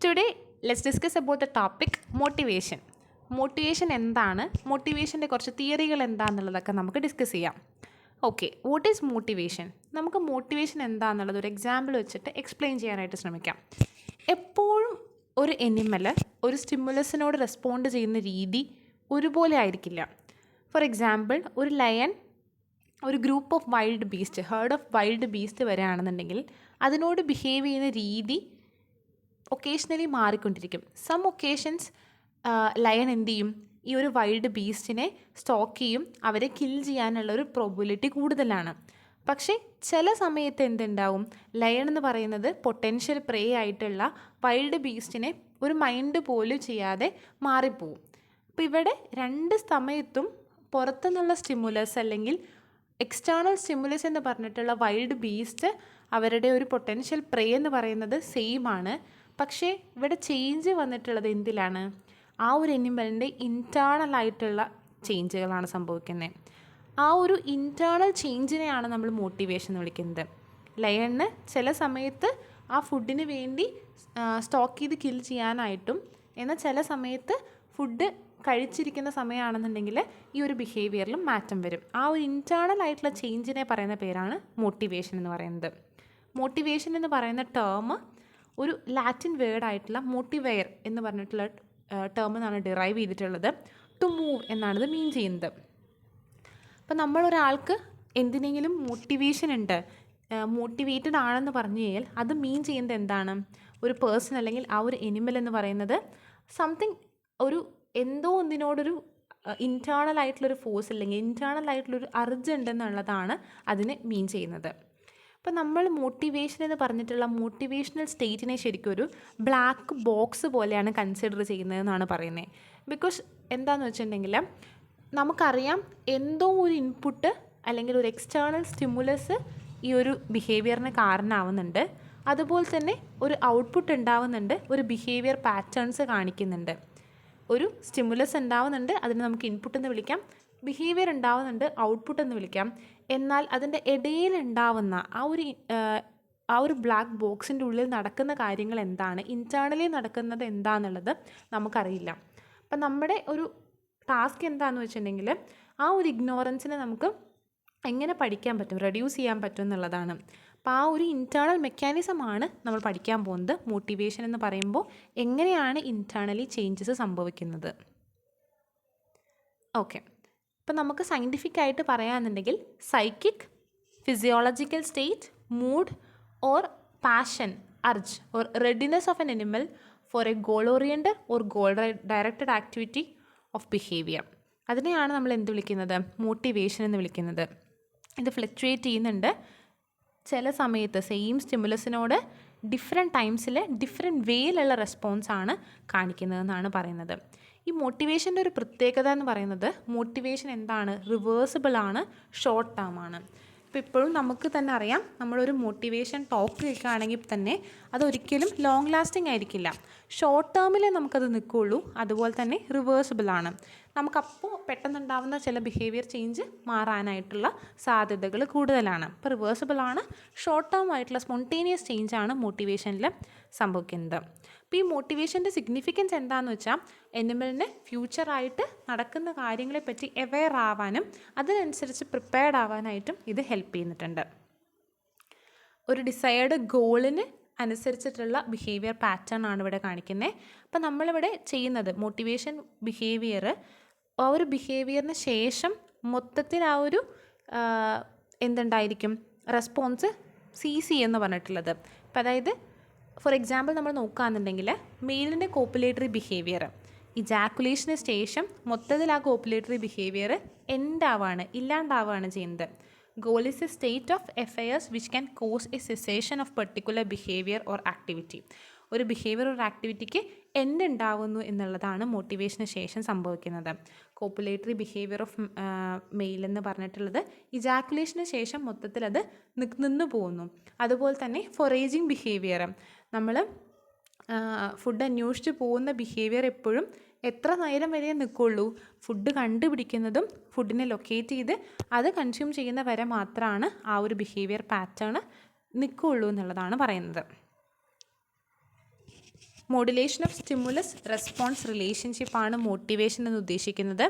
Today, let's discuss about the topic motivation. Motivation എന്താണ്, മോട്ടിവേഷൻ്റെ കുറച്ച് തിയറികൾ എന്താണെന്നുള്ളതൊക്കെ നമുക്ക് ഡിസ്കസ് ചെയ്യാം. Okay, what is motivation? നമുക്ക് മോട്ടിവേഷൻ എന്താണെന്നുള്ളത് ഒരു എക്സാമ്പിൾ വെച്ചിട്ട് എക്സ്പ്ലെയിൻ ചെയ്യാനായിട്ട് ശ്രമിക്കാം. എപ്പോഴും ഒരു എനിമൽ ഒരു സ്റ്റിമുലസിനോട് റെസ്പോണ്ട് ചെയ്യുന്ന രീതി ഒരുപോലെ ആയിരിക്കില്ല. ഫോർ എക്സാമ്പിൾ, ഒരു ലയൺ ഒരു group of wild beast, heard of wild beast വരികയാണെന്നുണ്ടെങ്കിൽ അതിനോട് ബിഹേവ് ചെയ്യുന്ന രീതി ഒക്കേഷണലി മാറിക്കൊണ്ടിരിക്കും. സം ഒക്കേഷൻസ് ലയൺ എന്ത് ചെയ്യും, ഈ ഒരു വൈൽഡ് ബീസ്റ്റിനെ സ്റ്റോക്ക് ചെയ്യും, അവരെ കിൽ ചെയ്യാനുള്ളൊരു പ്രോബിലിറ്റി കൂടുതലാണ്. പക്ഷേ ചില സമയത്ത് എന്തുണ്ടാവും, ലയൺ എന്ന് പറയുന്നത് പൊട്ടൻഷ്യൽ പ്രേ ആയിട്ടുള്ള വൈൽഡ് ബീസ്റ്റിനെ ഒരു മൈൻഡ് പോലും ചെയ്യാതെ മാറിപ്പോവും. അപ്പോൾ ഇവിടെ രണ്ട് സമയത്തും പുറത്തുനിന്നുള്ള സ്റ്റിമുലസ് അല്ലെങ്കിൽ എക്സ്റ്റേണൽ സ്റ്റിമുലസ് എന്ന് പറഞ്ഞിട്ടുള്ള വൈൽഡ് ബീസ്റ്റ് അവരുടെ ഒരു പൊട്ടൻഷ്യൽ പ്രേ എന്ന് പറയുന്നത് സെയിം ആണ്. പക്ഷേ ഇവിടെ ചേഞ്ച് വന്നിട്ടുള്ളത് എന്തിലാണ്? ആ ഒരു എനിമലിൻ്റെ ഇൻറ്റേർണൽ ആയിട്ടുള്ള ചേഞ്ചുകളാണ് സംഭവിക്കുന്നത്. ആ ഒരു ഇൻറ്റേർണൽ ചേഞ്ചിനെയാണ് നമ്മൾ മോട്ടിവേഷൻ എന്ന് വിളിക്കുന്നത്. ലയണിന് ചില സമയത്ത് ആ ഫുഡിന് വേണ്ടി സ്റ്റോക്ക് ചെയ്ത് കിൽ ചെയ്യാനായിട്ടും, എന്നാൽ ചില സമയത്ത് ഫുഡ് കഴിച്ചിരിക്കുന്ന സമയമാണെന്നുണ്ടെങ്കിൽ ഈ ഒരു ബിഹേവിയറിലും മാറ്റം വരും. ആ ഒരു ഇൻറ്റേർണൽ ആയിട്ടുള്ള ചേഞ്ചിനെ പറയുന്ന പേരാണ് മോട്ടിവേഷൻ എന്ന് പറയുന്നത്. മോട്ടിവേഷൻ എന്ന് പറയുന്ന ടേം ഒരു ലാറ്റിൻ വേർഡായിട്ടുള്ള മോട്ടിവെയർ എന്ന് പറഞ്ഞിട്ടുള്ള ടേമിൽ നിന്നാണ് ഡിറൈവ് ചെയ്തിട്ടുള്ളത്. ടു മൂവ് എന്നാണിത് മീൻ ചെയ്യുന്നത്. അപ്പം നമ്മളൊരാൾക്ക് എന്തിനെങ്കിലും മോട്ടിവേഷൻ ഉണ്ട്, മോട്ടിവേറ്റഡ് ആണെന്ന് പറഞ്ഞു കഴിഞ്ഞാൽ അത് മീൻ ചെയ്യുന്നത് എന്താണ്? ഒരു പേഴ്സൺ അല്ലെങ്കിൽ ആ ഒരു എനിമൽ എന്ന് പറയുന്നത് സംതിങ്, ഒരു എന്തോ ഒന്നിനോടൊരു ഇൻറ്റേർണൽ ആയിട്ടുള്ളൊരു ഫോഴ്സ് അല്ലെങ്കിൽ ഇൻറ്റേർണൽ ആയിട്ടുള്ളൊരു അർജ് ഉണ്ടെന്നുള്ളതാണ് അതിന് മീൻ ചെയ്യുന്നത്. അപ്പോൾ നമ്മൾ മോട്ടിവേഷൻ എന്ന് പറഞ്ഞിട്ടുള്ള മോട്ടിവേഷണൽ സ്റ്റേറ്റിനെ ശരിക്കും ഒരു ബ്ലാക്ക് ബോക്സ് പോലെയാണ് കൺസിഡർ ചെയ്യുന്നതെന്നാണ് പറയുന്നത്. ബിക്കോസ് എന്താണെന്ന് വെച്ചിട്ടുണ്ടെങ്കിൽ നമുക്കറിയാം എന്തോ ഒരു ഇൻപുട്ട് അല്ലെങ്കിൽ ഒരു എക്സ്റ്റേണൽ സ്റ്റിമുലസ് ഈ ഒരു ബിഹേവിയറിന് കാരണമാവുന്നുണ്ട്, അതുപോലെ തന്നെ ഒരു ഔട്ട്പുട്ട് ഉണ്ടാവുന്നുണ്ട്, ഒരു ബിഹേവിയർ പാറ്റേൺസ് കാണിക്കുന്നുണ്ട്. ഒരു സ്റ്റിമുലസ് ഉണ്ടാവുന്നുണ്ട്, അതിന് നമുക്ക് ഇൻപുട്ട് എന്ന് വിളിക്കാം. ബിഹേവിയർ ഉണ്ടാവുന്നുണ്ട്, ഔട്ട്പുട്ട് എന്ന് വിളിക്കാം. എന്നാൽ അതിൻ്റെ ഇടയിലുണ്ടാവുന്ന ആ ഒരു ബ്ലാക്ക് ബോക്സിൻ്റെ ഉള്ളിൽ നടക്കുന്ന കാര്യങ്ങൾ എന്താണ്, ഇൻറ്റേർണലി നടക്കുന്നത് എന്താണെന്നുള്ളത് നമുക്കറിയില്ല. അപ്പം നമ്മുടെ ഒരു ടാസ്ക് എന്താണെന്ന് വെച്ചിട്ടുണ്ടെങ്കിൽ ആ ഒരു ഇഗ്നോറൻസിനെ നമുക്ക് എങ്ങനെ പഠിക്കാൻ പറ്റും, റെഡ്യൂസ് ചെയ്യാൻ പറ്റും എന്നുള്ളതാണ്. അപ്പോൾ ആ ഒരു ഇൻറ്റേർണൽ മെക്കാനിസമാണ് നമ്മൾ പഠിക്കാൻ പോകുന്നത്. മോട്ടിവേഷൻ എന്ന് പറയുമ്പോൾ എങ്ങനെയാണ് ഇൻറ്റേർണലി ചേഞ്ചസ് സംഭവിക്കുന്നത്. ഓക്കെ, ഇപ്പം നമുക്ക് സയൻറ്റിഫിക് ആയിട്ട് പറയാമെന്നുണ്ടെങ്കിൽ psychic, physiological state, mood or passion, urge or readiness of an animal for a goal oriented or goal directed activity of behaviour. അതിനെയാണ് നമ്മൾ എന്ത് വിളിക്കുന്നത്? മോട്ടിവേഷൻ എന്ന് വിളിക്കുന്നത്. ഇത് ഫ്ലക്ച്വേറ്റ് ചെയ്യുന്നുണ്ട്. ചില സമയത്ത് സെയിം സ്റ്റിമുലസിനോട് ഡിഫറെൻറ്റ് ടൈംസിൽ ഡിഫറെൻറ്റ് വേയിലുള്ള റെസ്പോൺസാണ് കാണിക്കുന്നതെന്നാണ് പറയുന്നത്. ഈ മോട്ടിവേഷൻ്റെ ഒരു പ്രത്യേകത എന്ന് പറയുന്നത് മോട്ടിവേഷൻ എന്താണ്? റിവേഴ്സിബിൾ ആണ്, ഷോർട്ട് ടേം ആണ്. ഇപ്പോൾ ഇപ്പോഴും നമുക്ക് തന്നെ അറിയാം, നമ്മളൊരു മോട്ടിവേഷൻ ടോക്ക് കേൾക്കുകയാണെങ്കിൽ തന്നെ അതൊരിക്കലും ലോങ് ലാസ്റ്റിംഗ് ആയിരിക്കില്ല. ഷോർട്ട് ടേമിലേ നമുക്കത് നിൽക്കുകയുള്ളൂ. അതുപോലെ തന്നെ റിവേഴ്സിബിൾ ആണ്. നമുക്കപ്പോൾ പെട്ടെന്നുണ്ടാവുന്ന ചില ബിഹേവിയർ ചേഞ്ച് മാറാനായിട്ടുള്ള സാധ്യതകൾ കൂടുതലാണ്. ഇപ്പോൾ റിവേഴ്സിബിൾ ആണ്, ഷോർട്ട് ടേം ആയിട്ടുള്ള സ്പോണ്ടേനിയസ് ചേഞ്ചാണ് മോട്ടിവേഷനിൽ സംഭവിക്കുന്നത്. അപ്പോൾ ഈ മോട്ടിവേഷൻ്റെ സിഗ്നിഫിക്കൻസ് എന്താണെന്ന് വെച്ചാൽ എനിമലിന് ഫ്യൂച്ചറായിട്ട് നടക്കുന്ന കാര്യങ്ങളെപ്പറ്റി അവെയർ ആവാനും അതിനനുസരിച്ച് പ്രിപ്പയർഡ് ആവാനായിട്ടും ഇത് ഹെൽപ്പ് ചെയ്യുന്നിട്ടുണ്ട്. ഒരു ഡിസൈർഡ് ഗോളിന് അനുസരിച്ചിട്ടുള്ള ബിഹേവിയർ പാറ്റേൺ ആണ് ഇവിടെ കാണിക്കുന്നത്. അപ്പം നമ്മളിവിടെ ചെയ്യുന്നത് മോട്ടിവേഷൻ ബിഹേവിയർ, ആ ഒരു ബിഹേവിയറിന് ശേഷം മൊത്തത്തിൽ ആ ഒരു എന്തുണ്ടായിരിക്കും, റെസ്പോൺസ് CC എന്ന് പറഞ്ഞിട്ടുള്ളത്. അപ്പം അതായത് ഫോർ എക്സാമ്പിൾ നമ്മൾ നോക്കുകയാണെന്നുണ്ടെങ്കിൽ മെയിലിൻ്റെ കോപ്പുലേറ്ററി ബിഹേവിയർ ഇജാക്കുലേഷന് ശേഷം മൊത്തത്തിൽ ആ കോപ്പുലേറ്ററി ബിഹേവിയർ എൻഡാവാണ്, ഇല്ലാണ്ടാവുകയാണ് ചെയ്യുന്നത്. Goal is a state of affairs which can cause a cessation of particular behavior or activity. ഒരു ബിഹേവിയർ ഒരു ആക്ടിവിറ്റിക്ക് എൻഡ് ഉണ്ടാവുന്നു എന്നുള്ളതാണ് മോട്ടിവേഷന് ശേഷം സംഭവിക്കുന്നത്. കോപ്പുലേറ്ററി ബിഹേവിയർ ഓഫ് മെയിൽ എന്ന് പറഞ്ഞിട്ടുള്ളത് ഇജാക്കുലേഷന് ശേഷം മൊത്തത്തിൽ അത് നിന്ന് പോകുന്നു. അതുപോലെ തന്നെ ഫൊറേജിങ് ബിഹേവിയർ, നമ്മൾ ഫുഡ് അന്വേഷിച്ച് പോകുന്ന ബിഹേവിയർ എപ്പോഴും എത്ര നേരം വരെ നിൽക്കുള്ളൂ? ഫുഡ് കണ്ടുപിടിക്കുന്നതും ഫുഡിനെ ലൊക്കേറ്റ് ചെയ്ത് അത് കൺസ്യൂം ചെയ്യുന്ന വരെ മാത്രമാണ് ആ ഒരു ബിഹേവിയർ പാറ്റേൺ നിൽക്കുള്ളൂ എന്നുള്ളതാണ് പറയുന്നത്. മോഡുലേഷൻ ഓഫ് സ്റ്റിമുലസ് റെസ്പോൺസ് റിലേഷൻഷിപ്പാണ് മോട്ടിവേഷൻ എന്ന് ഉദ്ദേശിക്കുന്നത്.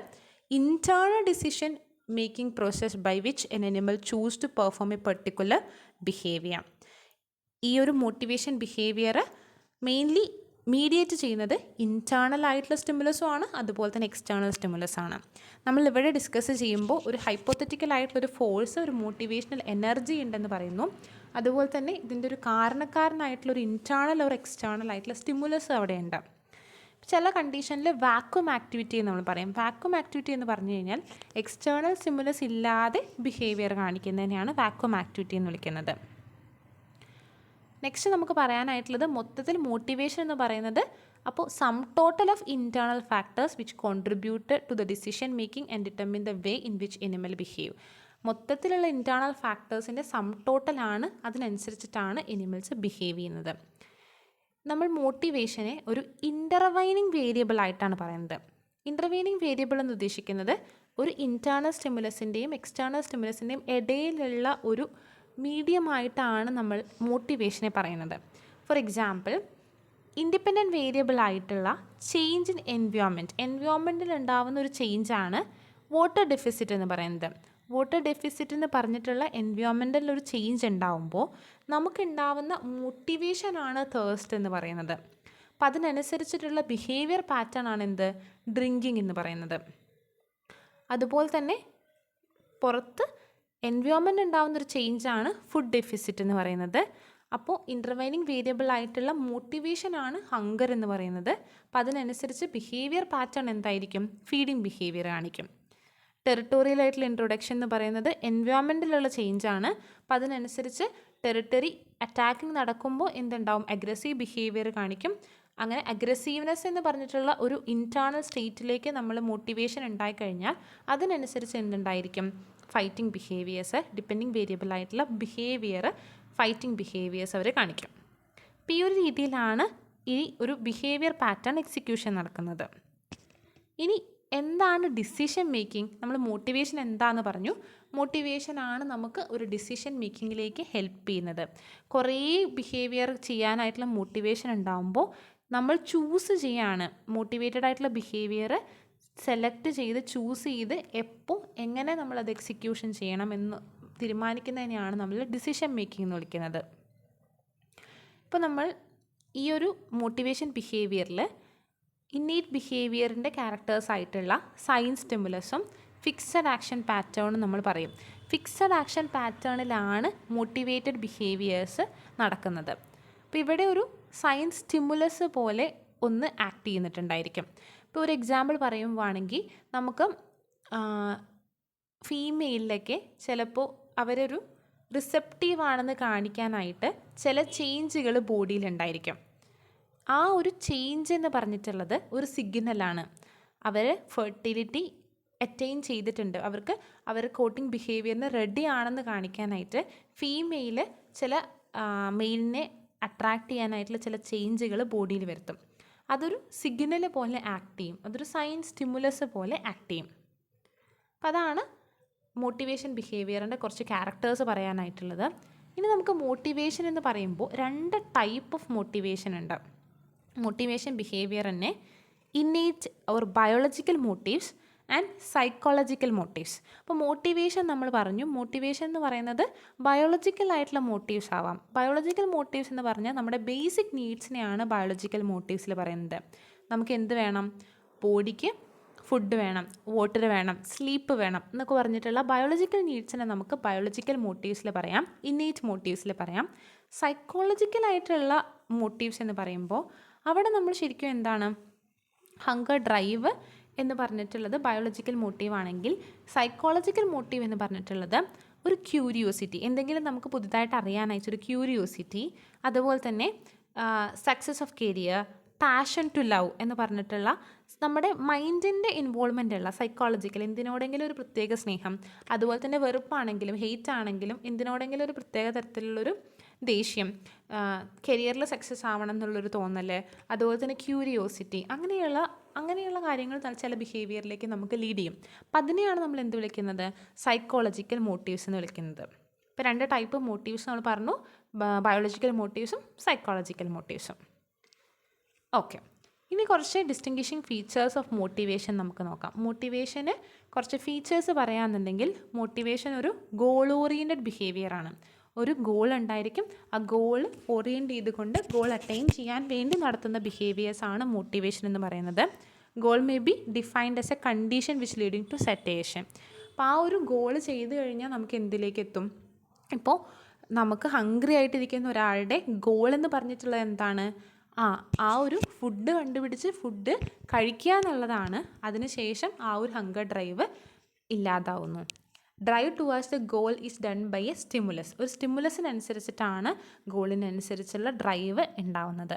Internal decision making process by which an animal choose to perform a particular behaviour. ഈ ഒരു മോട്ടിവേഷൻ ബിഹേവിയർ മെയിൻലി മീഡിയേറ്റ് ചെയ്യുന്നത് ഇൻറ്റേർണൽ ആയിട്ടുള്ള സ്റ്റിമുലസും ആണ്, അതുപോലെ തന്നെ എക്സ്റ്റേണൽ സ്റ്റിമുലസ് ആണ്. നമ്മൾ ഇവിടെ ഡിസ്കസ് ചെയ്യുമ്പോൾ ഒരു ഹൈപ്പോത്തറ്റിക്കൽ ആയിട്ടുള്ളൊരു ഫോഴ്സ്, ഒരു മോട്ടിവേഷണൽ എനർജി ഉണ്ടെന്ന് പറയുന്നു. അതുപോലെ തന്നെ ഇതിൻ്റെ ഒരു കാരണക്കാരനായിട്ടുള്ളൊരു ഇൻറ്റേർണൽ ഒരു എക്സ്റ്റേണൽ ആയിട്ടുള്ള സ്റ്റിമുലസ് അവിടെ ഉണ്ട്. ചില കണ്ടീഷനിൽ വാക്വം ആക്ടിവിറ്റി എന്ന് നമ്മൾ പറയും. വാക്വം ആക്ടിവിറ്റി എന്ന് പറഞ്ഞു കഴിഞ്ഞാൽ എക്സ്റ്റേണൽ സ്റ്റിമുലസ് ഇല്ലാതെ ബിഹേവിയർ കാണിക്കുന്നതിനെയാണ് വാക്വം ആക്ടിവിറ്റി എന്ന് വിളിക്കുന്നത്. നെക്സ്റ്റ് നമുക്ക് പറയാനായിട്ടുള്ളത് മൊത്തത്തിൽ മോട്ടിവേഷൻ എന്ന് പറയുന്നത് അപ്പോൾ sum total of internal factors which contribute to the decision making and determine the way in which animal behave. മൊത്തത്തിലുള്ള ഇൻറ്റേർണൽ ഫാക്ടേഴ്സിൻ്റെ സം ടോട്ടലാണ്, അതിനനുസരിച്ചിട്ടാണ് എനിമൽസ് ബിഹേവ് ചെയ്യുന്നത്. നമ്മൾ മോട്ടിവേഷനെ ഒരു ഇൻ്റർവൈനിങ് വേരിയബിൾ ആയിട്ടാണ് പറയുന്നത്. ഇൻ്റർവൈനിങ് വേരിയബിൾ എന്ന് ഉദ്ദേശിക്കുന്നത് ഒരു ഇൻറ്റേർണൽ സ്റ്റിമുലസിൻ്റെയും എക്സ്റ്റേർണൽ സ്റ്റിമുലസിൻ്റെയും ഇടയിലുള്ള ഒരു മീഡിയമായിട്ടാണ് നമ്മൾ മോട്ടിവേഷനെ പറയുന്നത്. ഫോർ എക്സാമ്പിൾ, ഇൻഡിപെൻഡൻറ്റ് വേരിയബിൾ ആയിട്ടുള്ള ചേഞ്ച് ഇൻ എൻവയോൺമെൻറ്റിൽ ഉണ്ടാകുന്ന ഒരു ചേഞ്ചാണ് വാട്ടർ ഡെഫിസിറ്റ് എന്ന് പറയുന്നത്. വാട്ടർ ഡെഫിസിറ്റ് എന്ന് പറഞ്ഞിട്ടുള്ള എൻവയോൺമെൻറ്റിൽ ഒരു ചേഞ്ച് ഉണ്ടാകുമ്പോൾ നമുക്കുണ്ടാവുന്ന മോട്ടിവേഷനാണ് തേഴ്സ്റ്റ് എന്ന് പറയുന്നത്. അപ്പം അതിനനുസരിച്ചിട്ടുള്ള ബിഹേവിയർ പാറ്റേൺ ആണ് എന്ത്, ഡ്രിങ്കിങ് എന്ന് പറയുന്നത്. അതുപോലെ തന്നെ പുറത്ത് എൻവയോൺമെൻറ്റ് ഉണ്ടാകുന്നൊരു ചേഞ്ചാണ് ഫുഡ് ഡെഫിസിറ്റ് എന്ന് പറയുന്നത്. അപ്പോൾ ഇൻ്റർവൈനിങ് വേരിയബിൾ ആയിട്ടുള്ള മോട്ടിവേഷനാണ് ഹങ്കർ എന്ന് പറയുന്നത്. അപ്പോൾ അതിനനുസരിച്ച് ബിഹേവിയർ പാറ്റേൺ എന്തായിരിക്കും, ഫീഡിങ് ബിഹേവിയർ കാണിക്കും. ടെറിട്ടോറിയൽ ആയിട്ടുള്ള ഇൻട്രൊഡക്ഷൻ എന്ന് പറയുന്നത് എൻവയോൺമെൻറ്റിലുള്ള ചേഞ്ചാണ്. അപ്പോൾ അതിനനുസരിച്ച് ടെറിട്ടറി അറ്റാക്കിംഗ് നടക്കുമ്പോൾ എന്തുണ്ടാവും, അഗ്രസീവ് ബിഹേവിയർ കാണിക്കും. അങ്ങനെ അഗ്രസീവ്നെസ് എന്ന് പറഞ്ഞിട്ടുള്ള ഒരു ഇൻറ്റേർണൽ സ്റ്റേറ്റിലേക്ക് നമ്മൾ മോട്ടിവേഷൻ ഉണ്ടായിക്കഴിഞ്ഞാൽ അതിനനുസരിച്ച് എന്തുണ്ടായിരിക്കും, ഫൈറ്റിംഗ് ബിഹേവിയേഴ്സ്, ഡിപ്പെൻഡിങ് വേരിയബിൾ ആയിട്ടുള്ള ബിഹേവിയർ, ഫൈറ്റിംഗ് ബിഹേവിയേഴ്സ് അവർ കാണിക്കും. അപ്പോൾ ഈ ഒരു രീതിയിലാണ് ഈ ഒരു ബിഹേവിയർ പാറ്റേൺ എക്സിക്യൂഷൻ നടക്കുന്നത്. ഇനി എന്താണ് ഡിസിഷൻ മേക്കിംഗ്? നമ്മൾ മോട്ടിവേഷൻ എന്താണെന്ന് പറഞ്ഞു. മോട്ടിവേഷനാണ് നമുക്ക് ഒരു ഡിസിഷൻ മേക്കിങ്ങിലേക്ക് ഹെൽപ്പ് ചെയ്യുന്നത്. കുറേ ബിഹേവിയർ ചെയ്യാനായിട്ടുള്ള മോട്ടിവേഷൻ ഉണ്ടാകുമ്പോൾ നമ്മൾ ചൂസ് ചെയ്യാണ്, മോട്ടിവേറ്റഡ് ആയിട്ടുള്ള ബിഹേവിയർ സെലക്ട് ചെയ്ത് ചൂസ് ചെയ്ത് എപ്പോൾ എങ്ങനെ നമ്മളത് എക്സിക്യൂഷൻ ചെയ്യണം എന്ന് തീരുമാനിക്കുന്നതിനെയാണ് നമ്മൾ ഡിസിഷൻ മേക്കിംഗ് എന്ന് വിളിക്കുന്നത്. ഇപ്പോൾ നമ്മൾ ഈ ഒരു മോട്ടിവേഷൻ ബിഹേവിയറിൽ ഇന്നേറ്റ് ബിഹേവിയറിൻ്റെ ക്യാരക്ടേഴ്സ് ആയിട്ടുള്ള സൈൻ സ്റ്റിമുലസും ഫിക്സഡ് ആക്ഷൻ പാറ്റേണും നമ്മൾ പറയും. ഫിക്സഡ് ആക്ഷൻ പാറ്റേണിലാണ് മോട്ടിവേറ്റഡ് ബിഹേവിയേഴ്സ് നടക്കുന്നത്. അപ്പോൾ ഇവിടെ ഒരു സൈൻ സ്റ്റിമുലസ് പോലെ ഒന്ന് ആക്ട് ചെയ്യുന്നിട്ടുണ്ടായിരിക്കും. ഇപ്പോൾ ഒരു എക്സാമ്പിൾ പറയുവാണെങ്കിൽ നമുക്ക് ഫീമെയിലിലൊക്കെ ചിലപ്പോൾ അവരൊരു റിസെപ്റ്റീവ് ആണെന്ന് കാണിക്കാനായിട്ട് ചില ചേഞ്ചുകൾ ബോഡിയിലുണ്ടായിരിക്കും. ആ ഒരു ചേഞ്ച് എന്ന് പറഞ്ഞിട്ടുള്ളത് ഒരു സിഗ്നലാണ്. അവർ ഫെർട്ടിലിറ്റി അറ്റൈൻ ചെയ്തിട്ടുണ്ട്, അവർ കോട്ടിങ് ബിഹേവിയറിന് റെഡി ആണെന്ന് കാണിക്കാനായിട്ട് ഫീമെയിൽ ചില മെയിലിനെ അട്രാക്റ്റ് ചെയ്യാനായിട്ടുള്ള ചില ചേഞ്ചുകൾ ബോഡിയിൽ വരുത്തും. അതൊരു സിഗ്നൽ പോലെ ആക്ട് ചെയ്യും, അതൊരു സൈൻ സ്റ്റിമുലസ് പോലെ ആക്ട് ചെയ്യും. അപ്പം അതാണ് മോട്ടിവേഷൻ ബിഹേവിയറിൻ്റെ കുറച്ച് ക്യാരക്ടേഴ്സ് പറയാനായിട്ടുള്ളത്. ഇനി നമുക്ക് മോട്ടിവേഷൻ എന്ന് പറയുമ്പോൾ 2 ടൈപ്പ് ഓഫ് മോട്ടിവേഷൻ ഉണ്ട്. മോട്ടിവേഷൻ ബിഹേവിയർ തന്നെ innate or biological motifs and psychological motifs. അപ്പോൾ മോട്ടിവേഷൻ നമ്മൾ പറഞ്ഞു, മോട്ടിവേഷൻ എന്ന് പറയുന്നത് ബയോളജിക്കൽ ആയിട്ടുള്ള മോട്ടീവ്സ് ആവാം. ബയോളജിക്കൽ മോട്ടീവ്സ് എന്ന് പറഞ്ഞാൽ നമ്മുടെ ബേസിക് നീഡ്സിനെയാണ് ബയോളജിക്കൽ മോട്ടീവ്സിൽ പറയുന്നത്. നമുക്ക് എന്ത് വേണം, ബോഡിക്ക് ഫുഡ് വേണം, വാട്ടർ വേണം, സ്ലീപ്പ് വേണം എന്നൊക്കെ പറഞ്ഞിട്ടുള്ള ബയോളജിക്കൽ നീഡ്സിനെ നമുക്ക് ബയോളജിക്കൽ മോട്ടീവ്സിൽ പറയാം, ഇന്നേറ്റ് മോട്ടീവ്സിൽ പറയാം. സൈക്കോളജിക്കലായിട്ടുള്ള മോട്ടീവ്സ് എന്ന് പറയുമ്പോൾ അവിടെ നമ്മൾ ശരിക്കും എന്താണ്, ഹങ്കർ ഡ്രൈവ് എന്ന് പറഞ്ഞിട്ടുള്ളത് ബയോളജിക്കൽ മോട്ടീവ് ആണെങ്കിൽ സൈക്കോളജിക്കൽ മോട്ടീവ് എന്ന് പറഞ്ഞിട്ടുള്ളത് ഒരു ക്യൂരിയോസിറ്റി, എന്തെങ്കിലും നമുക്ക് പുതുതായിട്ട് അറിയാനായിട്ടൊരു ക്യൂരിയോസിറ്റി, അതുപോലെ തന്നെ success of career, passion to love എന്ന് പറഞ്ഞിട്ടുള്ള നമ്മുടെ മൈൻഡിൻ്റെ ഇൻവോൾവ്മെൻ്റ് ഉള്ള സൈക്കോളജിക്കൽ എന്തിനോടെങ്കിലും ഒരു പ്രത്യേക സ്നേഹം, അതുപോലെ തന്നെ വെറുപ്പാണെങ്കിലും ഹെയ്റ്റ് ആണെങ്കിലും എന്തിനോടെങ്കിലും ഒരു പ്രത്യേക തരത്തിലുള്ളൊരു ദേഷ്യം, കരിയറിൽ സക്സസ് ആവണം എന്നുള്ളൊരു തോന്നൽ, അതുപോലെ തന്നെ ക്യൂരിയോസിറ്റി, അങ്ങനെയുള്ള കാര്യങ്ങൾ ചില ബിഹേവിയറിലേക്ക് നമുക്ക് ലീഡ് ചെയ്യും. അപ്പം അതിനെയാണ് നമ്മൾ എന്ത് വിളിക്കുന്നത്, സൈക്കോളജിക്കൽ മോട്ടീവ്സ് എന്ന് വിളിക്കുന്നത്. ഇപ്പോൾ 2 ടൈപ്പ് മോട്ടീവ്സ് നമ്മൾ പറഞ്ഞു, ബയോളജിക്കൽ മോട്ടീവ്സും സൈക്കോളജിക്കൽ മോട്ടീവ്സും. ഓക്കെ, ഇനി കുറച്ച് ഡിസ്റ്റിങ്വിഷിങ് ഫീച്ചേഴ്സ് ഓഫ് മോട്ടിവേഷൻ നമുക്ക് നോക്കാം. മോട്ടിവേഷന് കുറച്ച് ഫീച്ചേഴ്സ് പറയാമെന്നുണ്ടെങ്കിൽ, മോട്ടിവേഷൻ ഒരു ഗോൾ ഓറിയൻറ്റഡ് ബിഹേവിയറാണ്. ഒരു ഗോൾ ഉണ്ടായിരിക്കും, ആ ഗോൾ ഓറിയൻറ്റ് ചെയ്തുകൊണ്ട് ഗോൾ അറ്റൈൻ ചെയ്യാൻ വേണ്ടി നടത്തുന്ന ബിഹേവിയേഴ്സാണ് മോട്ടിവേഷൻ എന്ന് പറയുന്നത്. Goal may be defined as a condition which leading to satiation. അപ്പോൾ ആ ഒരു ഗോൾ ചെയ്ത് കഴിഞ്ഞാൽ നമുക്ക് എന്തിലേക്ക് എത്തും? ഇപ്പോൾ നമുക്ക് ഹംഗ്രി ആയിട്ടിരിക്കുന്ന ഒരാളുടെ ഗോൾ എന്ന് പറഞ്ഞിട്ടുള്ളത് എന്താണ്? ആ ഒരു ഫുഡ് കണ്ടുപിടിച്ച് ഫുഡ് കഴിക്കുക എന്നുള്ളതാണ്. അതിനുശേഷം ആ ഒരു ഹങ്കർ ഡ്രൈവ് ഇല്ലാതാവുന്നു. Drive towards the goal is done by a stimulus. ഒരു സ്റ്റിമുലസിനനുസരിച്ചിട്ടാണ് ഗോളിനനുസരിച്ചുള്ള ഡ്രൈവ് ഉണ്ടാവുന്നത്.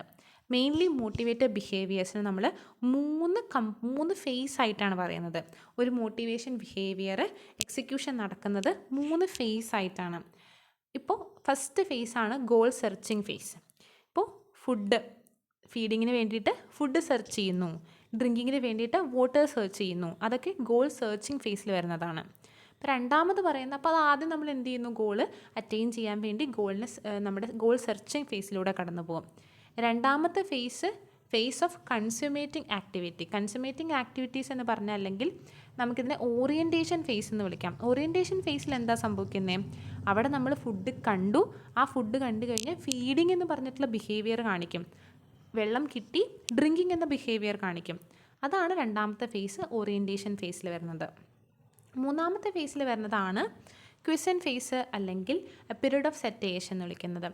മെയിൻലി മോട്ടിവേറ്റഡ് ബിഹേവിയേഴ്സിന് നമ്മൾ മൂന്ന് ഫേസ് ആയിട്ടാണ് പറയുന്നത്. ഒരു മോട്ടിവേഷൻ ബിഹേവിയർ എക്സിക്യൂഷൻ നടക്കുന്നത് 3 ഫേസ് ആയിട്ടാണ്. ഇപ്പോൾ ഫസ്റ്റ് ഫേസാണ് ഗോൾ സെർച്ചിങ് ഫേസ്. ഇപ്പോൾ ഫീഡിങ്ങിന് വേണ്ടിയിട്ട് ഫുഡ് സെർച്ച് ചെയ്യുന്നു, ഡ്രിങ്കിങ്ങിന് വേണ്ടിയിട്ട് വാട്ടർ സെർച്ച് ചെയ്യുന്നു. അതൊക്കെ ഗോൾ സെർച്ചിങ് ഫേസിൽ വരുന്നതാണ്. അപ്പോൾ രണ്ടാമത് പറയുന്നത്, അപ്പോൾ അത് ആദ്യം നമ്മൾ എന്ത് ചെയ്യുന്നു? ഗോൾ അറ്റൈൻ ചെയ്യാൻ വേണ്ടി നമ്മുടെ ഗോൾ സെർച്ചിങ് ഫേസിലൂടെ കടന്നു പോകും. രണ്ടാമത്തെ ഫേസ് ഓഫ് കൺസ്യൂമേറ്റിംഗ് ആക്ടിവിറ്റി. കൺസ്യൂമേറ്റിംഗ് ആക്ടിവിറ്റീസ് എന്ന് പറഞ്ഞാൽ, അല്ലെങ്കിൽ നമുക്കിതിനെ ഓറിയൻറ്റേഷൻ ഫേസ് എന്ന് വിളിക്കാം. ഓറിയൻറ്റേഷൻ ഫേസിൽ എന്താ സംഭവിക്കുന്നത്? അവിടെ നമ്മൾ ഫുഡ് കണ്ടു, ആ ഫുഡ് കണ്ടു കഴിഞ്ഞാൽ ഫീഡിങ് എന്ന് പറഞ്ഞിട്ടുള്ള ബിഹേവിയർ കാണിക്കും, വെള്ളം കിട്ടി ഡ്രിങ്കിങ് എന്ന ബിഹേവിയർ കാണിക്കും. അതാണ് രണ്ടാമത്തെ ഫേസ്, ഓറിയൻറ്റേഷൻ ഫേസിൽ വരുന്നത്. മൂന്നാമത്തെ ഫേസിൽ വരുന്നതാണ് ക്വിസൻറ്റ് ഫേസ്, അല്ലെങ്കിൽ പീരീഡ് ഓഫ് സെറ്റേഷൻ എന്ന് വിളിക്കുന്നത്.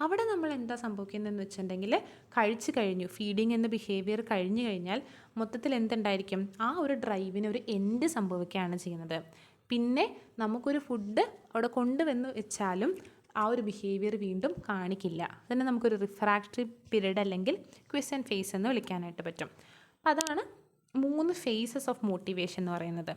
അവിടെ നമ്മൾ എന്താ സംഭവിക്കുന്നതെന്ന് വെച്ചിട്ടുണ്ടെങ്കിൽ, കഴിച്ചു കഴിഞ്ഞു, ഫീഡിങ് എന്ന ബിഹേവിയർ കഴിഞ്ഞു കഴിഞ്ഞാൽ മൊത്തത്തിൽ എന്തുണ്ടായിരിക്കും? ആ ഒരു ഡ്രൈവിന് ഒരു എൻഡ് സംഭവിക്കുകയാണ് ചെയ്യുന്നത്. പിന്നെ നമുക്കൊരു ഫുഡ് അവിടെ കൊണ്ടുവന്ന് വെച്ചാലും ആ ഒരു ബിഹേവിയർ വീണ്ടും കാണിക്കില്ല. അതിനെ നമുക്കൊരു റിഫ്രാക്ടറി പീരീഡ് അല്ലെങ്കിൽ ക്വിസൻറ്റ് ഫേസ് എന്ന് വിളിക്കാനായിട്ട് പറ്റും. അപ്പോൾ അതാണ് 3 ഫേസസ് ഓഫ് മോട്ടിവേഷൻ എന്ന് പറയുന്നത്.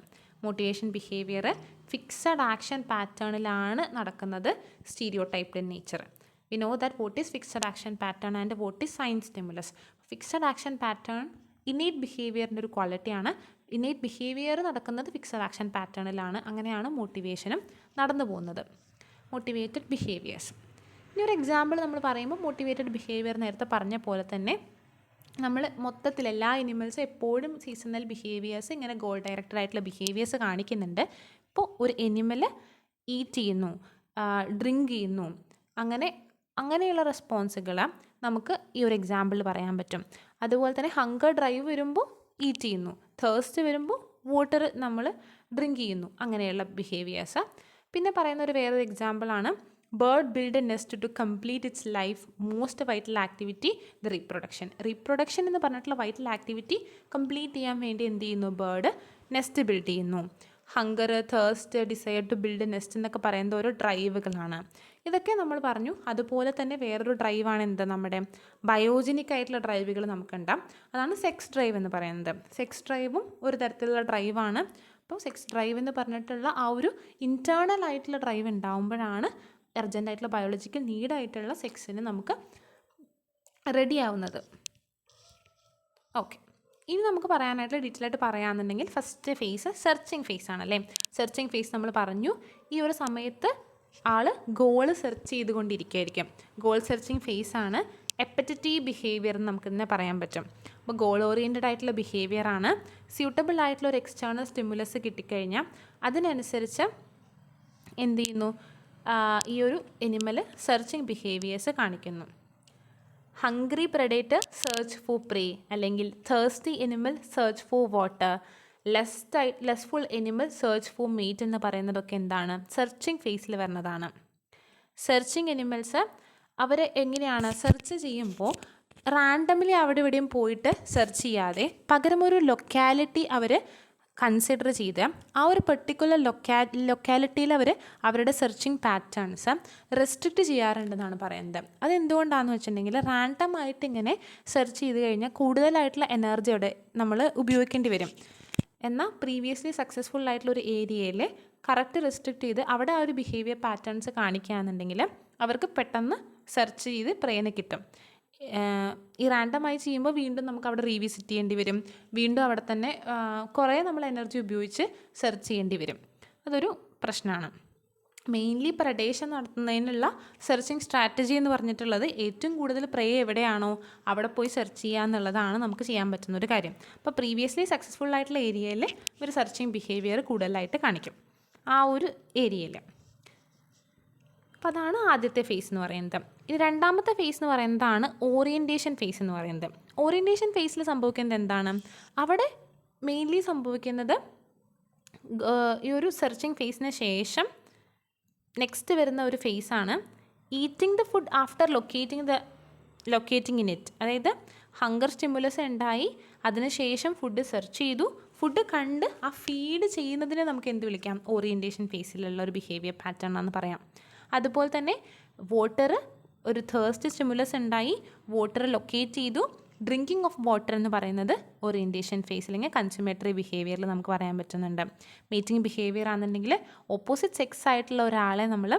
മോട്ടിവേഷൻ ബിഹേവിയർ ഫിക്സഡ് ആക്ഷൻ പാറ്റേണിലാണ് നടക്കുന്നത്, stereotyped in nature. We know that what is fixed action pattern and what is sign stimulus. Fixed action pattern innate ബിഹേവിയറിൻ്റെ ഒരു ക്വാളിറ്റിയാണ്. ഇന്നേറ്റ് ബിഹേവിയർ നടക്കുന്നത് ഫിക്സഡ് ആക്ഷൻ പാറ്റേണിലാണ്. അങ്ങനെയാണ് മോട്ടിവേഷനും നടന്നു പോകുന്നത്. Motivated behaviours. ഇനി ഒരു എക്സാമ്പിൾ നമ്മൾ പറയുമ്പോൾ, മോട്ടിവേറ്റഡ് ബിഹേവിയർ നേരത്തെ പറഞ്ഞ പോലെ തന്നെ നമ്മൾ മൊത്തത്തിൽ എല്ലാ അനിമൽസും എപ്പോഴും സീസണൽ ബിഹേവിയേഴ്സ്, ഇങ്ങനെ ഗോൾ ഡയറക്റ്റഡ് ആയിട്ടുള്ള ബിഹേവിയേഴ്സ് കാണിക്കുന്നുണ്ട്. ഇപ്പോൾ ഒരു എനിമൽ ഈറ്റ് ചെയ്യുന്നു, ഡ്രിങ്ക് ചെയ്യുന്നു, അങ്ങനെയുള്ള റെസ്പോൺസുകൾ നമുക്ക് ഈ ഒരു എക്സാമ്പിൾ പറയാൻ പറ്റും. അതുപോലെ തന്നെ ഹങ്കർ ഡ്രൈവ് വരുമ്പോൾ ഈറ്റ് ചെയ്യുന്നു, തേഴ്സ്റ്റ് വരുമ്പോൾ വാട്ടർ നമ്മൾ ഡ്രിങ്ക് ചെയ്യുന്നു, അങ്ങനെയുള്ള ബിഹേവിയേഴ്സ്. പിന്നെ പറയുന്ന വേറൊരു എക്സാമ്പിളാണ്, bird build a nest to complete its life most vital activity the reproduction എന്ന് പറഞ്ഞിട്ടുള്ള വൈറ്റൽ ആക്ടിവിറ്റി കംപ്ലീറ്റ് ചെയ്യാൻ വേണ്ടി എന്ത് ചെയ്യുന്നു? ബേർഡ് നെസ്റ്റ് ബിൽഡ് ചെയ്യുന്നു. Hunger, thirst, desire to build nest എന്നൊക്കെ പറയുന്ന ഓരോ ഡ്രൈവുകളാണ്. ഇതൊക്കെ നമ്മൾ പറഞ്ഞു. അതുപോലെ തന്നെ വേറൊരു ഡ്രൈവാണ് എന്ത്? നമ്മുടെ ബയോജനിക് ആയിട്ടുള്ള ഡ്രൈവുകൾ നമുക്കുണ്ടാകും. അതാണ് സെക്സ് ഡ്രൈവ് എന്ന് പറയുന്നത്. സെക്സ് ഡ്രൈവും ഒരു തരത്തിലുള്ള ഡ്രൈവാണ്. അപ്പോൾ സെക്സ് ഡ്രൈവ് എന്ന് പറഞ്ഞിട്ടുള്ള ആ ഒരു ഇൻറ്റേർണൽ ആയിട്ടുള്ള ഡ്രൈവ് ഉണ്ടാകുമ്പോഴാണ് അർജൻ്റ് ആയിട്ടുള്ള ബയോളജിക്കൽ നീഡായിട്ടുള്ള സെക്സിന് നമുക്ക് റെഡി ആവുന്നത്. ഓക്കെ, ഇനി നമുക്ക് പറയാനായിട്ട് ഡീറ്റെയിൽ ആയിട്ട് പറയാമെന്നുണ്ടെങ്കിൽ, ഫസ്റ്റ് ഫേസ് സെർച്ചിങ് ഫേസ് ആണല്ലേ. സെർച്ചിങ് ഫേസ് നമ്മൾ പറഞ്ഞു, ഈ ഒരു സമയത്ത് ആൾ ഗോൾ സെർച്ച് ചെയ്തുകൊണ്ടിരിക്കുകയായിരിക്കും. ഗോൾ സെർച്ചിങ് ഫേസ് ആണ്. എപ്പറ്ററ്റീവ് ബിഹേവിയർ എന്ന് നമുക്ക് തന്നെ പറയാൻ പറ്റും. അപ്പോൾ ഗോൾ ഓറിയൻറ്റഡ് ആയിട്ടുള്ള ബിഹേവിയറാണ്. സ്യൂട്ടബിൾ ആയിട്ടുള്ള ഒരു എക്സ്റ്റേണൽ സ്റ്റിമുലസ് കിട്ടിക്കഴിഞ്ഞാൽ അതിനനുസരിച്ച് എന്ത് ചെയ്യുന്നു? ഈ ഒരു എനിമൽ സെർച്ചിങ് ബിഹേവിയേഴ്സ് കാണിക്കുന്നു. Hungry predator search for prey, അല്ലെങ്കിൽ thirsty animal search for water, lustful animal search for mate എന്ന് പറയുന്നതൊക്കെ എന്താണ്? സെർച്ചിങ് ഫേസിൽ വരുന്നതാണ്. സെർച്ചിങ് എനിമൽസ് അവർ എങ്ങനെയാണ് സെർച്ച് ചെയ്യുമ്പോൾ, റാൻഡംലി അവിടെ ഇവിടെയും പോയിട്ട് സെർച്ച് ചെയ്യാതെ പകരം ഒരു ലൊക്കാലിറ്റി അവർ കൺസിഡർ ചെയ്ത് ആ ഒരു പെർട്ടിക്കുലർ ലൊക്കാലിറ്റിയിൽ അവർ അവരുടെ സെർച്ചിങ് പാറ്റേൺസ് റെസ്ട്രിക്റ്റ് ചെയ്യാറുണ്ടെന്നാണ് പറയുന്നത്. അതെന്തുകൊണ്ടാണെന്ന് വെച്ചിട്ടുണ്ടെങ്കിൽ, റാൻഡം ആയിട്ട് ഇങ്ങനെ സെർച്ച് ചെയ്ത് കഴിഞ്ഞാൽ കൂടുതലായിട്ടുള്ള എനർജി അവിടെ നമ്മൾ ഉപയോഗിക്കേണ്ടി വരും. എന്നാൽ പ്രീവിയസ്ലി സക്സസ്ഫുൾ ആയിട്ടുള്ള ഒരു ഏരിയയിൽ കറക്റ്റ് റെസ്ട്രിക്റ്റ് ചെയ്ത് അവിടെ ആ ഒരു ബിഹേവിയർ പാറ്റേൺസ് കാണിക്കുകയാണെന്നുണ്ടെങ്കിൽ അവർക്ക് പെട്ടെന്ന് സെർച്ച് ചെയ്ത് പ്രേനെ കിട്ടും. ഈ റാൻഡമായി ചെയ്യുമ്പോൾ വീണ്ടും നമുക്ക് അവിടെ റീവിസിറ്റ് ചെയ്യേണ്ടി വരും. വീണ്ടും അവിടെ തന്നെ കുറേ നമ്മൾ എനർജി ഉപയോഗിച്ച് സെർച്ച് ചെയ്യേണ്ടി വരും. അതൊരു പ്രശ്നമാണ്. മെയിൻലി പ്രഡേഷൻ നടത്തുന്നതിനുള്ള സെർച്ചിങ് സ്ട്രാറ്റജി എന്ന് പറഞ്ഞിട്ടുള്ളത് ഏറ്റവും കൂടുതൽ പ്രേ എവിടെയാണോ അവിടെ പോയി സെർച്ച് ചെയ്യുക എന്നുള്ളതാണ് നമുക്ക് ചെയ്യാൻ പറ്റുന്ന ഒരു കാര്യം. അപ്പോൾ പ്രീവിയസ്ലി സക്സസ്ഫുൾ ആയിട്ടുള്ള ഏരിയയിൽ ഒരു സെർച്ചിങ് ബിഹേവിയർ കൂടുതലായിട്ട് കാണിക്കും ആ ഒരു ഏരിയയിൽ. അപ്പോൾ അതാണ് ആദ്യത്തെ ഫേസ് എന്ന് പറയുന്നത്. ഇനി രണ്ടാമത്തെ ഫേസ് എന്ന് പറയുന്നതാണ് ഓറിയൻറ്റേഷൻ ഫേസ് എന്ന് പറയുന്നത്. ഓറിയൻറ്റേഷൻ ഫേസിൽ സംഭവിക്കുന്നത് എന്താണ്? അവിടെ മെയിൻലി സംഭവിക്കുന്നത് ഈ ഒരു സെർച്ചിങ് ഫേസിന് ശേഷം നെക്സ്റ്റ് വരുന്ന ഒരു ഫേസാണ് eating the food after locating in it. അതായത് ഹങ്കർ സ്റ്റിമുലസ് ഉണ്ടായി, അതിനുശേഷം ഫുഡ് സെർച്ച് ചെയ്തു, ഫുഡ് കണ്ട് ആ ഫീഡ് ചെയ്യുന്നതിനെ നമുക്ക് എന്ത് വിളിക്കാം? ഓറിയൻറ്റേഷൻ ഫേസിലുള്ള ഒരു ബിഹേവിയർ പാറ്റേൺ ആണെന്ന് പറയാം. അതുപോലെ തന്നെ ഒരു തേഴ്സ്റ്റ് സ്റ്റിമുലസ് ഉണ്ടായി, വാട്ടർ ലൊക്കേറ്റ് ചെയ്തു, ഡ്രിങ്കിങ് ഓഫ് വാട്ടർ എന്ന് പറയുന്നത് ഓറിയൻറ്റേഷൻ ഫേസ് അല്ലെങ്കിൽ കൺസ്യൂമേറ്ററി ബിഹേവിയറിൽ നമുക്ക് പറയാൻ പറ്റുന്നുണ്ട്. മീറ്റിംഗ് ബിഹേവിയർ ആണെന്നുണ്ടെങ്കിൽ ഓപ്പോസിറ്റ് സെക്സ് ആയിട്ടുള്ള ഒരാളെ നമ്മൾ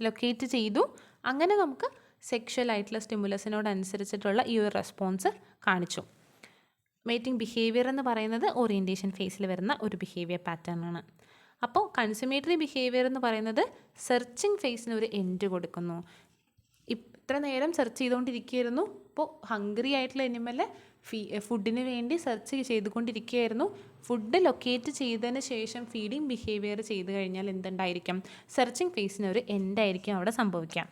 ലൊക്കേറ്റ് ചെയ്തു, അങ്ങനെ നമുക്ക് സെക്ഷൽ ആയിട്ടുള്ള സ്റ്റിമുലസിനോടനുസരിച്ചിട്ടുള്ള ഈ ഒരു റെസ്പോൺസ് കാണിച്ചു. മേറ്റിംഗ് ബിഹേവിയർ എന്ന് പറയുന്നത് ഓറിയൻറ്റേഷൻ ഫേസിൽ വരുന്ന ഒരു ബിഹേവിയർ പാറ്റേൺ ആണ്. അപ്പോൾ കൺസ്യൂമേറ്ററി ബിഹേവിയർ എന്ന് പറയുന്നത് സെർച്ചിങ് ഫേസിന് ഒരു എൻഡ് കൊടുക്കുന്നു. ഇത്ര നേരം സെർച്ച് ചെയ്തുകൊണ്ടിരിക്കുകയായിരുന്നു, ഇപ്പോൾ ഹംഗ്രി ആയിട്ടുള്ള എനിമല് ഫുഡിന് വേണ്ടി സെർച്ച് ചെയ്തുകൊണ്ടിരിക്കുകയായിരുന്നു. ഫുഡ് ലൊക്കേറ്റ് ചെയ്തതിന് ശേഷം ഫീഡിങ് ബിഹേവിയർ ചെയ്ത് കഴിഞ്ഞാൽ എന്തുണ്ടായിരിക്കും? സെർച്ചിങ് ഫേസിന് ഒരു എൻഡായിരിക്കും അവിടെ സംഭവിക്കാം.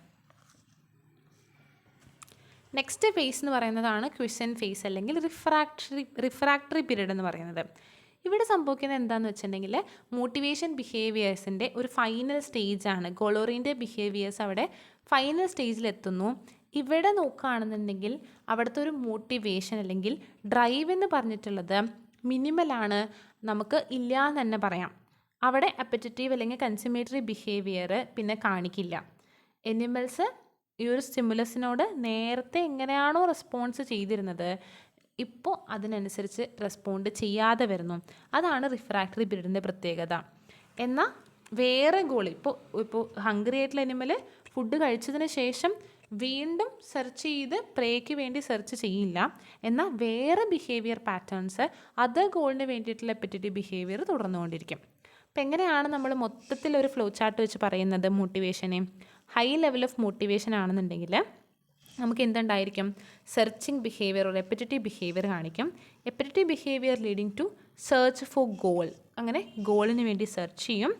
നെക്സ്റ്റ് ഫേസ് എന്ന് പറയുന്നതാണ് ക്വിസൻ ഫേസ് അല്ലെങ്കിൽ റിഫ്രാക്ടറി പീരീഡ് എന്ന് പറയുന്നത്. ഇവിടെ സംഭവിക്കുന്നത് എന്താണെന്ന് വെച്ചിട്ടുണ്ടെങ്കിൽ മോട്ടിവേഷൻ ബിഹേവിയേഴ്സിൻ്റെ ഒരു ഫൈനൽ സ്റ്റേജാണ്. ഗോളോറിൻ്റെ ബിഹേവിയേഴ്സ് അവിടെ ഫൈനൽ സ്റ്റേജിലെത്തുന്നു. ഇവിടെ നോക്കുകയാണെന്നുണ്ടെങ്കിൽ അവിടുത്തെ ഒരു മോട്ടിവേഷൻ അല്ലെങ്കിൽ ഡ്രൈവ് എന്ന് പറഞ്ഞിട്ടുള്ളത് മിനിമലാണ്, നമുക്ക് ഇല്ല എന്ന് തന്നെ പറയാം. അവിടെ അപ്പറ്റീവ് അല്ലെങ്കിൽ കൺസ്യൂമേറ്ററി ബിഹേവിയർ പിന്നെ കാണിക്കില്ല. എനിമൽസ് ഈ ഒരു സ്റ്റിമുലസിനോട് നേരത്തെ എങ്ങനെയാണോ റെസ്പോൺസ് ചെയ്തിരുന്നത് ഇപ്പോൾ അതിനനുസരിച്ച് റെസ്പോണ്ട് ചെയ്യാതെ വരുന്നു. അതാണ് റിഫ്രാക്ടറി പീരീഡിൻ്റെ പ്രത്യേകത. എന്നാൽ വേറെ ഗോൾ ഇപ്പോൾ ഹംഗ്രി ആയിട്ടുള്ള എനിമൽ ഫുഡ് കഴിച്ചതിന് ശേഷം വീണ്ടും സെർച്ച് ചെയ്ത് പ്രേക്ക് വേണ്ടി സെർച്ച് ചെയ്യില്ല. എന്നാൽ വേറെ ബിഹേവിയർ പാറ്റേൺസ് അതർ ഗോളിന് വേണ്ടിയിട്ടുള്ള അപ്പറ്റീവ് ബിഹേവിയർ തുടർന്നുകൊണ്ടിരിക്കും. അപ്പം എങ്ങനെയാണ് നമ്മൾ മൊത്തത്തിലൊരു ഫ്ലോ ചാർട്ട് വെച്ച് പറയുന്നത് മോട്ടിവേഷനെ? ഹൈ ലെവൽ ഓഫ് മോട്ടിവേഷൻ ആണെന്നുണ്ടെങ്കിൽ നമുക്ക് എന്തുണ്ടായിരിക്കും? സെർച്ചിങ് ബിഹേവിയർ ഒരു എപ്പറ്റീവ് ബിഹേവിയർ കാണിക്കും. Appetitive behaviour leading to search for goal, അങ്ങനെ ഗോളിന് വേണ്ടി സെർച്ച് ചെയ്യും.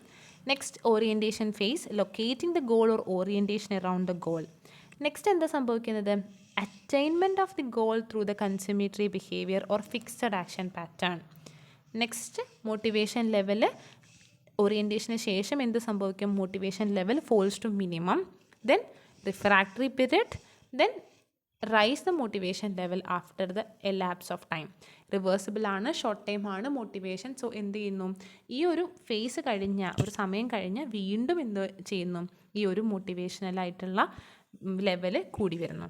Next orientation phase, locating the goal or orientation around the goal. Next എന്താ സംഭവിക്കുന്നത്? Attainment of the goal through the consummatory behaviour or fixed action pattern. Next motivation level, ഓറിയൻറ്റേഷന് ശേഷം എന്ത് സംഭവിക്കും? Motivation level falls to minimum, then refractory period, then rise the motivation level after the elapse of time. Reversible ആണ്, short time ആണ് motivation. So എന്ത് ചെയ്യുന്നു? ഈ ഒരു ഫേസ് കഴിഞ്ഞ ഒരു സമയം കഴിഞ്ഞ് വീണ്ടും എന്ത് ചെയ്യുന്നു? ഈ ഒരു മോട്ടിവേഷണലായിട്ടുള്ള ലെവൽ കൂടി വരുന്നു.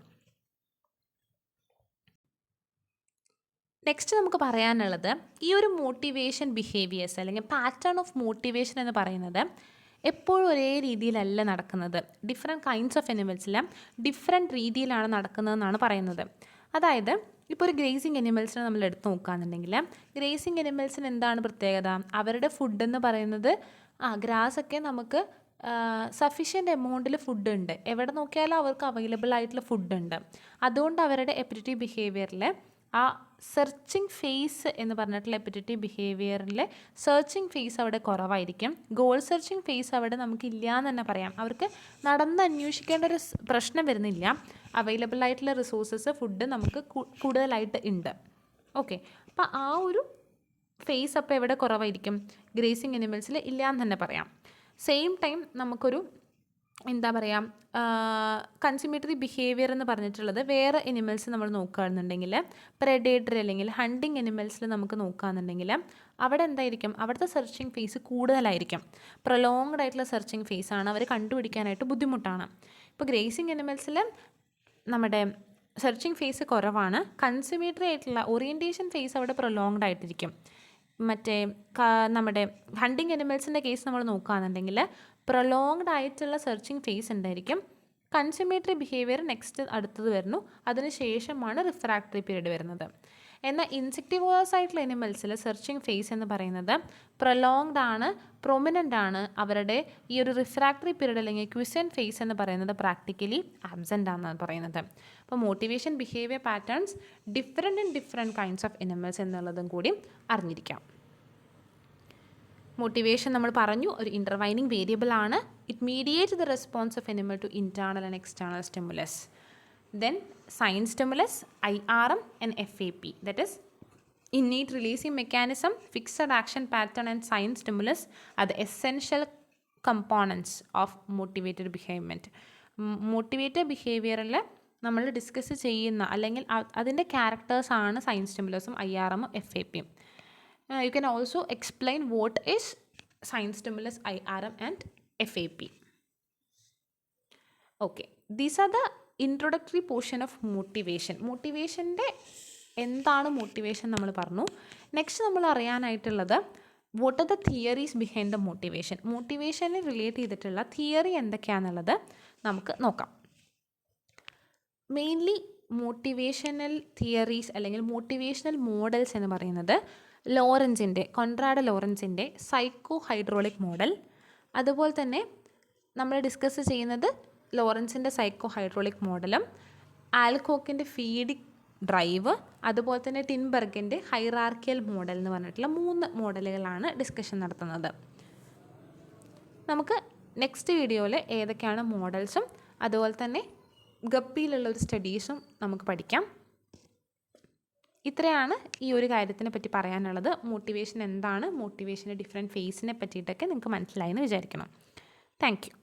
നെക്സ്റ്റ് നമുക്ക് പറയാനുള്ളത് ഈ ഒരു മോട്ടിവേഷൻ ബിഹേവിയേഴ്സ് അല്ലെങ്കിൽ പാറ്റേൺ ഓഫ് മോട്ടിവേഷൻ എന്ന് പറയുന്നത് എപ്പോഴും ഒരേ രീതിയിലല്ല നടക്കുന്നത്. ഡിഫറെൻറ്റ് കൈൻഡ്സ് ഓഫ് എനിമൽസിൽ ഡിഫറെൻറ്റ് രീതിയിലാണ് നടക്കുന്നതെന്നാണ് പറയുന്നത്. അതായത് ഇപ്പോൾ ഒരു ഗ്രേസിങ് എനിമൽസിനെ നമ്മൾ എടുത്ത് നോക്കുകയാണെന്നുണ്ടെങ്കിൽ ഗ്രേസിങ് എനിമൽസിന് എന്താണ് പ്രത്യേകത? അവരുടെ ഫുഡ് എന്ന് പറയുന്നത് ഗ്രാസൊക്കെ നമുക്ക് സഫീഷ്യൻ്റ് എമൗണ്ടിൽ ഫുഡ് ഉണ്ട്, എവിടെ നോക്കിയാലും അവർക്ക് അവൈലബിൾ ആയിട്ടുള്ള ഫുഡ് ഉണ്ട്. അതുകൊണ്ട് അവരുടെ എപ്പറ്റീവ് ബിഹേവിയറിൽ ആ സെർച്ചിങ് ഫേസ് എന്ന് പറഞ്ഞിട്ടുള്ള എപ്പറ്റീവ് ബിഹേവിയറിൽ സെർച്ചിങ് ഫേസ് അവിടെ കുറവായിരിക്കും. ഗോൾ സെർച്ചിങ് ഫേസ് അവിടെ നമുക്കില്ല എന്ന് തന്നെ പറയാം. അവർക്ക് നടന്ന് അന്വേഷിക്കേണ്ട ഒരു പ്രശ്നം വരുന്നില്ല. അവൈലബിൾ ആയിട്ടുള്ള റിസോഴ്സസ് ഫുഡ് നമുക്ക് കൂടുതലായിട്ട് ഉണ്ട്. ഓക്കെ, അപ്പോൾ ആ ഒരു ഫേസ് അപ്പോൾ എവിടെ കുറവായിരിക്കും? ഗ്രേസിങ് എനിമൽസിൽ ഇല്ല എന്ന് തന്നെ പറയാം. സെയിം ടൈം നമുക്കൊരു എന്താ പറയുക കൺസ്യൂമേറ്ററി ബിഹേവിയർ എന്ന് പറഞ്ഞിട്ടുള്ളത് വേറെ എനിമൽസ് നമ്മൾ നോക്കുകയാണെന്നുണ്ടെങ്കിൽ പ്രെഡേറ്ററി അല്ലെങ്കിൽ ഹണ്ടിങ് എനിമൽസിൽ നമുക്ക് നോക്കുകയാണെന്നുണ്ടെങ്കിൽ അവിടെ എന്തായിരിക്കും? അവിടുത്തെ സെർച്ചിങ് ഫേസ് കൂടുതലായിരിക്കും. പ്രൊലോങ്ഡ് ആയിട്ടുള്ള സെർച്ചിങ് ഫേസാണ്, അവർ കണ്ടുപിടിക്കാനായിട്ട് ബുദ്ധിമുട്ടാണ്. ഇപ്പോൾ ഗ്രേസിങ് എനിമൽസിൽ നമ്മുടെ സെർച്ചിങ് ഫേസ് കുറവാണ്. കൺസ്യൂമേറ്ററി ആയിട്ടുള്ള ഓറിയൻറ്റേഷൻ ഫേസ് അവിടെ പ്രൊലോങ്ഡ് ആയിട്ടിരിക്കും. മറ്റേ നമ്മുടെ ഹണ്ടിങ് എനിമൽസിൻ്റെ കേസ് നമ്മൾ നോക്കുകയാണെന്നുണ്ടെങ്കിൽ പ്രൊലോങ്ഡ് ആയിട്ടുള്ള സെർച്ചിങ് ഫേസ് ഉണ്ടായിരിക്കും. കൺസ്യൂമേറ്ററി ബിഹേവിയർ നെക്സ്റ്റ് അടുത്തത് വരുന്നു, അതിന് ശേഷമാണ് റിഫ്രാക്ടറി പീരീഡ് വരുന്നത്. എന്നാൽ ഇൻസെക്ടിവോറസ് ആയിട്ടുള്ള എനിമൽസിൽ സെർച്ചിങ് ഫേസ് എന്ന് പറയുന്നത് പ്രൊലോങ്ഡ് ആണ്, പ്രൊമിനൻ്റ് ആണ്. അവരുടെ ഈ ഒരു റിഫ്രാക്ടറി പീരീഡ് അല്ലെങ്കിൽ ക്വിസൻറ്റ് ഫേസ് എന്ന് പറയുന്നത് പ്രാക്ടിക്കലി ആബ്സെൻ്റ് ആണെന്നാണ് പറയുന്നത്. അപ്പോൾ motivation behaviour patterns different kinds of animals എന്നുള്ളതും കൂടി അറിഞ്ഞിരിക്കാം. മോട്ടിവേഷൻ നമ്മൾ പറഞ്ഞു ഒരു ഇൻ്റർവൈനിങ് വേരിയബിൾ ആണ്. It mediate the response of animal to internal and external stimulus. Then sign stimulus, IRM and FAP, that is innate releasing mechanism, fixed action pattern and sign stimulus are the essential components of motivated behavior. Motivated ബിഹേവിയറിൽ നമ്മൾ discuss ചെയ്യുന്ന അല്ലെങ്കിൽ അതിൻ്റെ ക്യാരക്ടേഴ്സാണ് sign സ്റ്റിമുലസും IRM FAPയും. You can also explain what is sign stimulus, IRM and FAP. Okay, these are the introductory portion of motivation. മോട്ടിവേഷൻ്റെ എന്താണ് മോട്ടിവേഷൻ നമ്മൾ പറഞ്ഞു. നെക്സ്റ്റ് നമ്മൾ അറിയാനായിട്ടുള്ളത് what are the theories behind the motivation. മോട്ടിവേഷനെ റിലേറ്റ് ചെയ്തിട്ടുള്ള തിയറി എന്തൊക്കെയാണെന്നുള്ളത് നമുക്ക് നോക്കാം. മെയിൻലി മോട്ടിവേഷണൽ തിയറീസ് അല്ലെങ്കിൽ മോട്ടിവേഷണൽ മോഡൽസ് എന്ന് പറയുന്നത് കോൺറാഡ് ലോറൻസിൻ്റെ സൈക്കോ ഹൈഡ്രോളിക് മോഡൽ, അതുപോലെ തന്നെ നമ്മൾ ഡിസ്കസ് ചെയ്യുന്നത് ലോറൻസിൻ്റെ സൈക്കോ ഹൈഡ്രോളിക് മോഡലും ആൽകോക്കിൻ്റെ ഫീഡിക് ഡ്രൈവ്, അതുപോലെ തന്നെ ടിൻബർഗിൻ്റെ ഹൈറാർക്കിയൽ മോഡൽ എന്ന് പറഞ്ഞിട്ടുള്ള 3 മോഡലുകളാണ് ഡിസ്കഷൻ നടത്തുന്നത്. നമുക്ക് നെക്സ്റ്റ് വീഡിയോയിൽ ഏതൊക്കെയാണ് മോഡൽസും അതുപോലെ തന്നെ ഗപ്പിയിലുള്ള ഒരു സ്റ്റഡീസും നമുക്ക് പഠിക്കാം. ഇത്രയാണ് ഈ ഒരു കാര്യത്തിനെ പറ്റി പറയാനുള്ളത്. മോട്ടിവേഷൻ എന്താണ്, മോട്ടിവേഷൻ്റെ ഡിഫറെൻറ്റ് ഫേസിനെ പറ്റിയിട്ടൊക്കെ നിങ്ങൾക്ക് മനസ്സിലായെന്ന് വിചാരിക്കണം. Thank you.